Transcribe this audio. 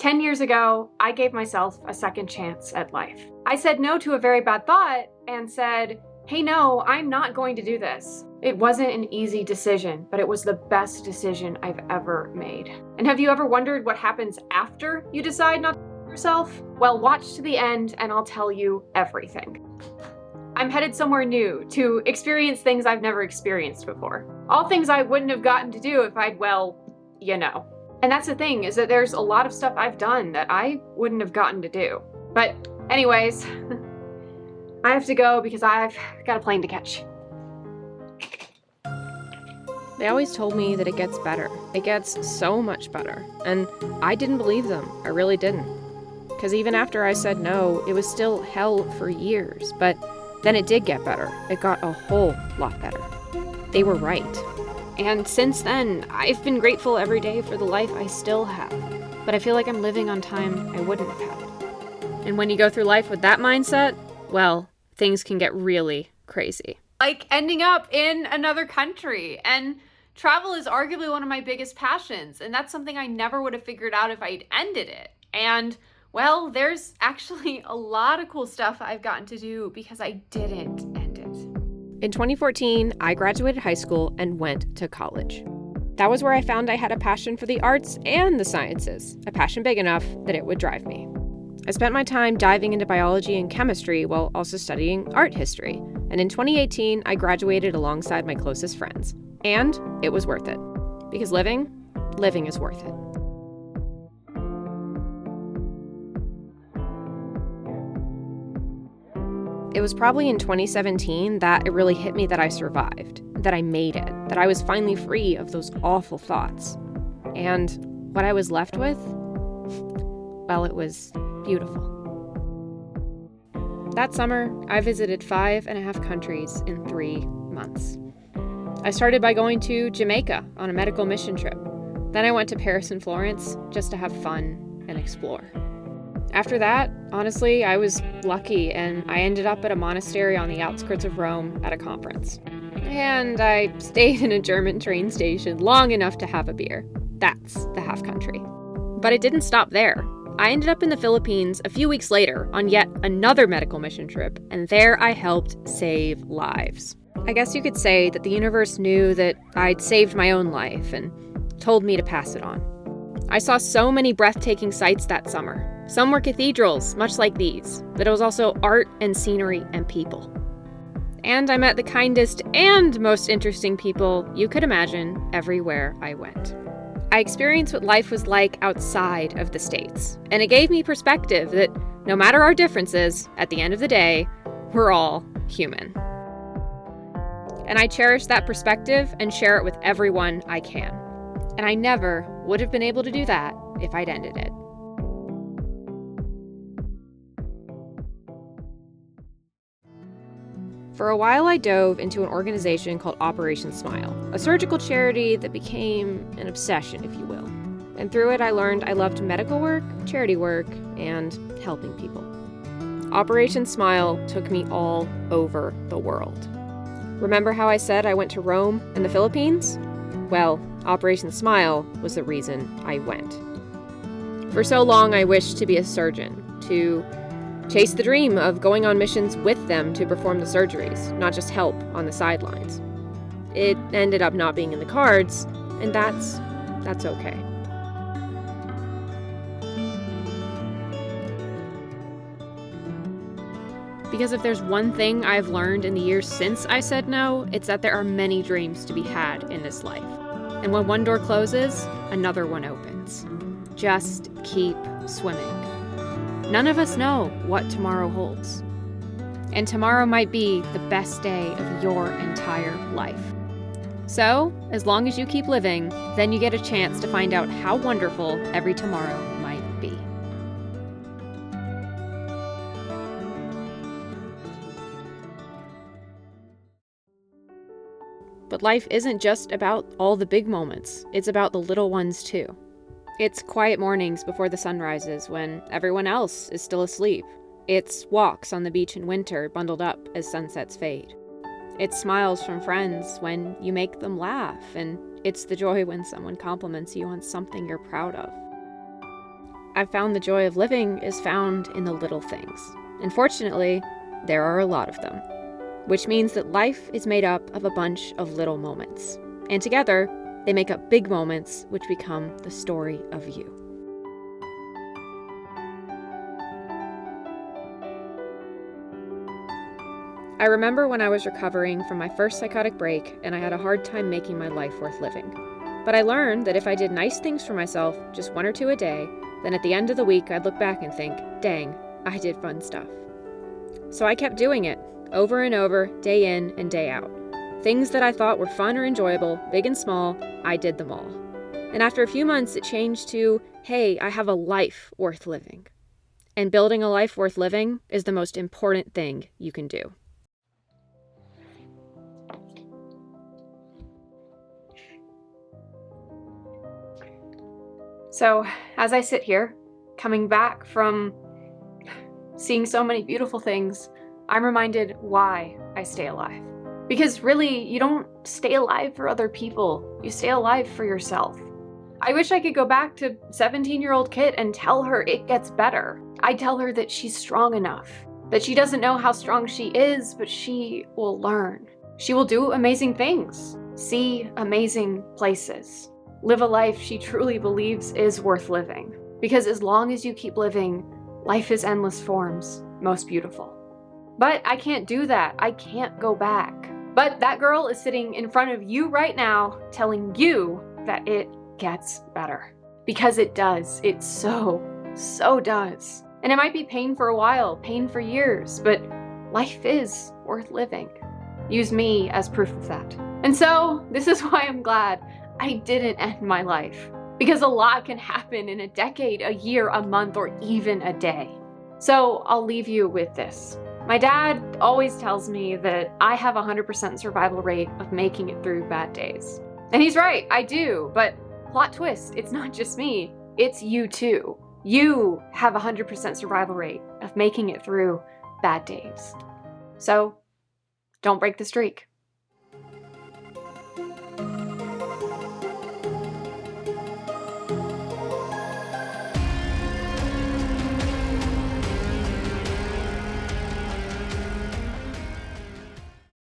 10 years ago, I gave myself a second chance at life. I said no to a very bad thought and said, hey, no, I'm not going to do this. It wasn't an easy decision, but it was the best decision I've ever made. And have you ever wondered what happens after you decide not to do yourself? Well, watch to the end and I'll tell you everything. I'm headed somewhere new to experience things I've never experienced before. All things I wouldn't have gotten to do if I'd, well, you know. And that's the thing, is that there's a lot of stuff I've done that I wouldn't have gotten to do. But anyways, I have to go because I've got a plane to catch. They always told me that it gets better. It gets so much better. And I didn't believe them. I really didn't. Because even after I said no, it was still hell for years. But then it did get better. It got a whole lot better. They were right. And since then, I've been grateful every day for the life I still have. But I feel like I'm living on time I wouldn't have had. And when you go through life with that mindset, well, things can get really crazy. Like ending up in another country. And travel is arguably one of my biggest passions. And that's something I never would have figured out if I'd ended it. And well, there's actually a lot of cool stuff I've gotten to do because I didn't end it. In 2014, I graduated high school and went to college. That was where I found I had a passion for the arts and the sciences, a passion big enough that it would drive me. I spent my time diving into biology and chemistry while also studying art history. And in 2018, I graduated alongside my closest friends. And it was worth it. Because living is worth it. It was probably in 2017 that it really hit me that I survived, that I made it, that I was finally free of those awful thoughts. And what I was left with, well, it was beautiful. That summer, I visited 5.5 countries in 3 months. I started by going to Jamaica on a medical mission trip. Then I went to Paris and Florence just to have fun and explore. After that, honestly, I was lucky and I ended up at a monastery on the outskirts of Rome at a conference. And I stayed in a German train station long enough to have a beer. That's the half country. But it didn't stop there. I ended up in the Philippines a few weeks later on yet another medical mission trip, and there I helped save lives. I guess you could say that the universe knew that I'd saved my own life and told me to pass it on. I saw so many breathtaking sights that summer. Some were cathedrals, much like these, but it was also art and scenery and people. And I met the kindest and most interesting people you could imagine everywhere I went. I experienced what life was like outside of the States, and it gave me perspective that no matter our differences, at the end of the day, we're all human. And I cherish that perspective and share it with everyone I can. And I never would have been able to do that if I'd ended it. For a while, I dove into an organization called Operation Smile, a surgical charity that became an obsession, if you will. And through it, I learned I loved medical work, charity work, and helping people. Operation Smile took me all over the world. Remember how I said I went to Rome and the Philippines? Well, Operation Smile was the reason I went. For so long, I wished to be a surgeon, to chase the dream of going on missions with them to perform the surgeries, not just help on the sidelines. It ended up not being in the cards, and that's okay. Because if there's one thing I've learned in the years since I said no, it's that there are many dreams to be had in this life. And when one door closes, another one opens. Just keep swimming. None of us know what tomorrow holds. And tomorrow might be the best day of your entire life. So, as long as you keep living, then you get a chance to find out how wonderful every tomorrow might be. But life isn't just about all the big moments. It's about the little ones too. It's quiet mornings before the sun rises when everyone else is still asleep. It's walks on the beach in winter bundled up as sunsets fade. It's smiles from friends when you make them laugh, and it's the joy when someone compliments you on something you're proud of. I've found the joy of living is found in the little things. And fortunately, there are a lot of them. Which means that life is made up of a bunch of little moments. And together, they make up big moments, which become the story of you. I remember when I was recovering from my first psychotic break and I had a hard time making my life worth living. But I learned that if I did nice things for myself, just 1 or 2 a day, then at the end of the week I'd look back and think, dang, I did fun stuff. So I kept doing it, over and over, day in and day out. Things that I thought were fun or enjoyable, big and small, I did them all. And after a few months, it changed to, hey, I have a life worth living. And building a life worth living is the most important thing you can do. So, as I sit here, coming back from seeing so many beautiful things, I'm reminded why I stay alive. Because really, you don't stay alive for other people, you stay alive for yourself. I wish I could go back to 17-year-old Kit and tell her it gets better. I'd tell her that she's strong enough, that she doesn't know how strong she is, but she will learn. She will do amazing things, see amazing places, live a life she truly believes is worth living. Because as long as you keep living, life is endless forms, most beautiful. But I can't do that. I can't go back. But that girl is sitting in front of you right now, telling you that it gets better. Because it does. It so does. And it might be pain for a while, pain for years, but life is worth living. Use me as proof of that. And so, this is why I'm glad I didn't end my life. Because a lot can happen in a decade, a year, a month, or even a day. So I'll leave you with this. My dad always tells me that I have a 100% survival rate of making it through bad days. And he's right, I do, but plot twist, it's not just me, it's you too. You have a 100% survival rate of making it through bad days. So don't break the streak.